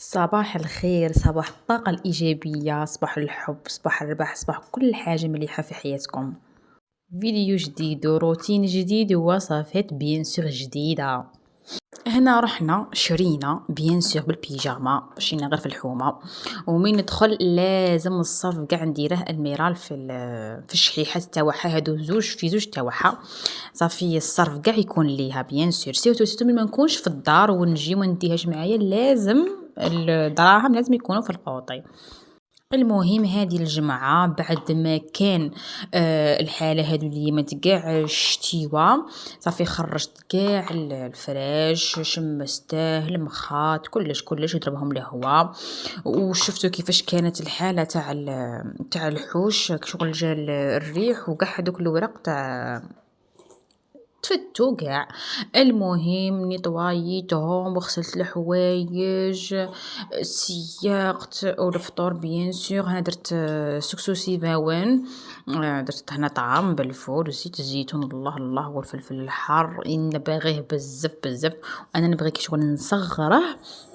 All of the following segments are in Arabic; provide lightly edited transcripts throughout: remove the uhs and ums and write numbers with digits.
صباح الخير، صباح الطاقة الإيجابية، صباح الحب، صباح الربح، صباح كل حاجة مليحة في حياتكم. فيديو جديد وروتين جديد ووصفات بيان سور جديدة. هنا رحنا شرينا بيان سور بالبيجاما، مشينا غير في الحومة، ومين ندخل لازم الصرف قاع نديره الميرال في الشحيحات تاوعها، هادو زوج تاوعها صافي. الصرف قاع يكون ليها بيان سور، سيرتو ملي ما نكونش في الدار ونجي وما نديهاش معايا، لازم الدراهم لازم يكونوا في القوطي. المهم هذه الجمعة بعد ما كان الحالة هادو اليامات قاع شتيوة، صافي خرجت قاع الفراش، شمسته المخاط كلش ضربهم الهواء، وشفتوا كيفاش كانت الحالة تاع الحوش شغل جا الريح وقع هذوك الورق تاع تفتو قاع. المهم نيطوايتهم وغسلت الحوايج، سيقت والفطور بيان سور. انا درت سكسوسي باون، درت هنا طعام بالفول وزيت الزيتون، الله والفلفل الحار ان باغيه بزاف. انا نبغي كي شغل نصغره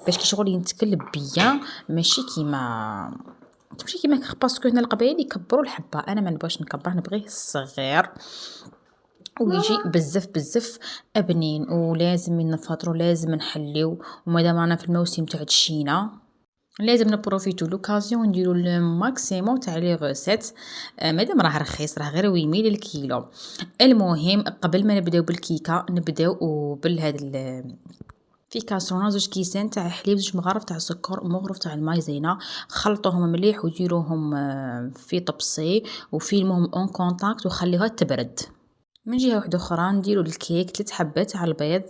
باش كي شغل ينتكل بيا، ماشي كيما باسكو هنا القبايل يكبروا الحبه، انا ما نبغيش نكبره، نبغيه الصغير ويجي بزاف ابنين. ولازم نفطروا، لازم نحليو، ومادام انا في الموسم تاع التشينا لازم نبروفيتو لوكازيون ونديرو الماكسيموم تاع لي غوسيت. مادام راه رخيص، راه غير 8 الكيلو. المهم قبل ما نبداو بالكيكه نبداو في كاسرونه 2 كيسان تاع حليب، 2 مغارف تاع سكر، مغرف تاع المايزينا، خلطوهم مليح وديروهم في طبسي وفيلموهم اون كونتاكت وخليوها تبرد. من جهة واحدة أخرى نديرو الكيك 3 حبات تاع البيض،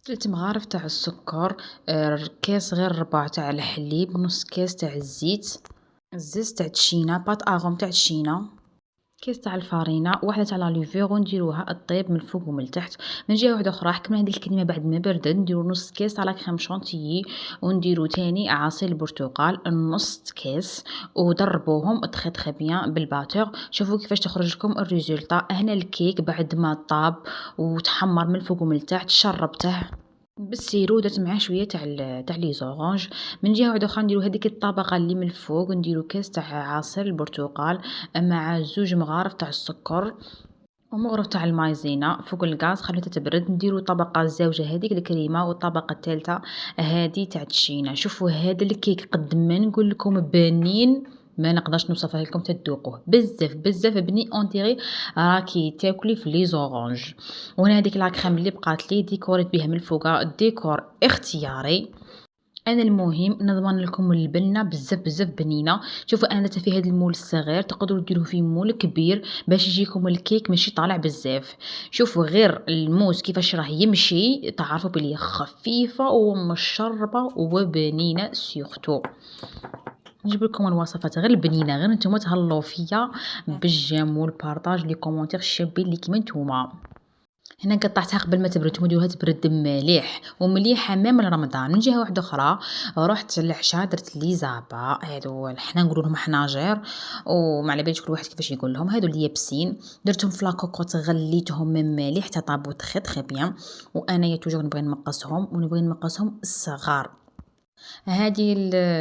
3 مغارف تاع السكر، كاس غير ربع تاع الحليب، نص كاس تاع الزيت، الزيت تاع التشينا، بات اغوم تاع التشينا، كاس تاع الفارينة، واحدة تاع لاليفور، ونديروها الطيب من الفوق ومن التحت. من جهة واحدة أخرى حكمنا هذه الكلمة بعد ما بردت نديرو نص كاس تاع لاكريم شونتيي، ونديرو تاني عصير البرتقال نص كاس، وضربوهم تخي بيان بالباتور. شوفوا كيفاش تخرج لكم الريزولطا. هنا الكيك بعد ما طاب وتحمر من الفوق ومن التحت شربته بالسيرو، درت معاه شويه تاع لي زورانج. من جهه واحده اخرى نديرو هذيك الطبقه اللي من الفوق، نديرو كاس تاع عصير البرتقال مع 2 مغارف تاع السكر ومغرف تاع المايزينا فوق الغاز، خليتها تبرد. نديرو طبقه الزوجه هذيك الكريمه، والطبقه الثالثه هذه تاع التشينا. شوفوا هذا الكيك قد ما نقول لكم بنين ما نقدرش نوصفها لكم تذوقوه، بزاف بني اونتيغي راكي تاكلي في لي زورانج. وهنا هذيك لاكريم اللي بقات لي ديكوريت بها من الفوق، الديكور اختياري. انا المهم نضمن لكم البنه بزاف بنينه. شوفوا انا درت في هذا المول الصغير، تقدروا ديروه في مول كبير باش يجيكم الكيك ماشي طالع بزاف. شوفوا غير الموس كيفاش راه يمشي، تعرفوا بلي خفيفه ومشربه وبنينه سورتو. نجيب لكم الوصفات غير البنينه، غير نتوما تهلاو فيا بالجيم والبارطاج لي كومونتير شابين اللي كيما نتوما. هنا قطعتها قبل ما تبرد، وديروها تبرد مليح ومليحه ميم لرمضان. من جهه واحده اخرى رحت للعشاء درت لي زابا، هادو حنا نقولوا لهم حناجر وما على باليش كل واحد كيفاش يقول لهم، هادو اليابسين درتهم في لاكوكوط غليتهم مليح حتى طابو تخي بيان. وانايا توجور نبغي نمقصهم الصغار. هذه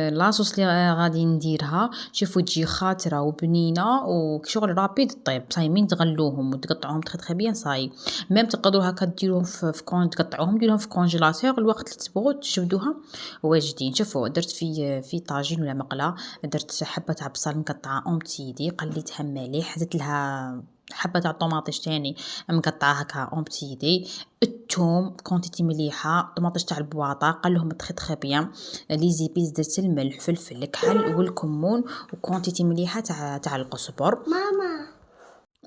لاصوص اللي غادي نديرها، شوفوا تجي خاطره وبنينه وشغل رابيد طيب صايمين تغلوهم وتقطعوهم تخي بيان صاي. ميم تقدروا هكا ديروهم في كون تقطعوهم ديروهم في كونجيلاتور الوقت اللي تبغوا تجبدوها واجدين. شوفوا درت في طاجين ولا مقله، درت حبه تاع بصل مقطعه اون بتيدي قليتها مليح، زدت لها حبه تاع طوماطيش تاني مقطعه هكا اون بتيدي، الثوم كونتيتي مليحه، طوماطيش تاع البواطه قلهم تخي بيان، لي زيبيز درت الملح فلفل الكحل والكمون وكونتيتي مليحه تاع القزبر.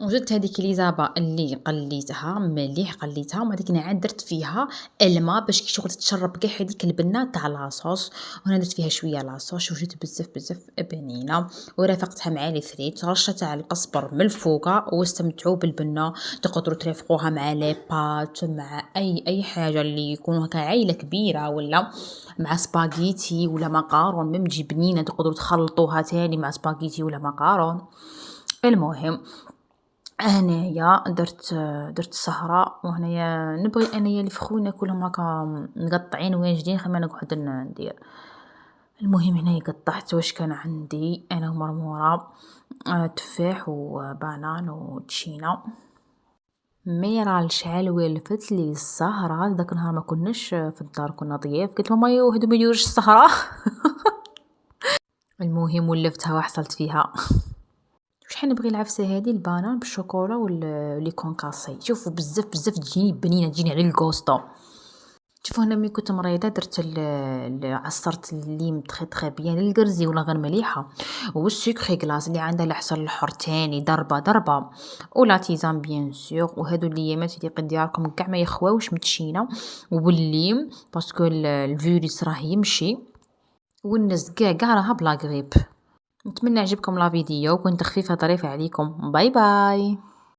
وزدت هذيك ليزابا اللي قليتها مليح قليتها، ومن بعد عاد درت فيها الماء باش كي شغل تشرب كاع هذيك البنه تاع لاصوص. وهنا درت فيها شويه لاصوص وجات بزاف بنينه، ورافقتها مع لي فريت رشه تاع القزبر من الفوق، واستمتعوا بالبنه. تقدروا ترافقوها مع لي بات، مع اي حاجه اللي يكونوا هكا عائله كبيره، ولا مع سباغيتي ولا مقارون ميم تجي بنينه، تقدروا تخلطوها تاني مع سباغيتي ولا مقارون. المهم هنايا درت السهرة، وهنايا نبغي انايا الفخوي ناكلهم هكا مقطعين واجدين خير ما نقعد ندير. المهم هنايا قطعت واش كان عندي انا ومرموره، تفاح وبنان وتشينا. مي راه الشعل ولفت لي السهرة، داك النهار ما كناش في الدار كنا ضياف، قلت لهم ايوا هادو ما يديروش السهرة. المهم ولفتها وحصلت فيها. شحال نبغي العفسه هذه البنان بالشوكولا لي كونكاسي، شوفوا بزاف بزاف تجيني بنينه، تجيني على الكوسطو. شوفوا انا ملي كنت مريضه درت عصرت الليم تخي تخي بيان الكرزي ولا غير مليحه، والسكري كلاص اللي عندها العسل الحر تاني ضربه ضربه، ولا تيزان بيان سور، وهادو الايامات اللي قد دياركم كاع ما يخواوش متشينه، والليم باسكو الفيروس راه يمشي، والناس كاع راها بلا غريب. نتمنى عجبكم لا فيديو وكنت خفيفه ظريفه عليكم. باي باي.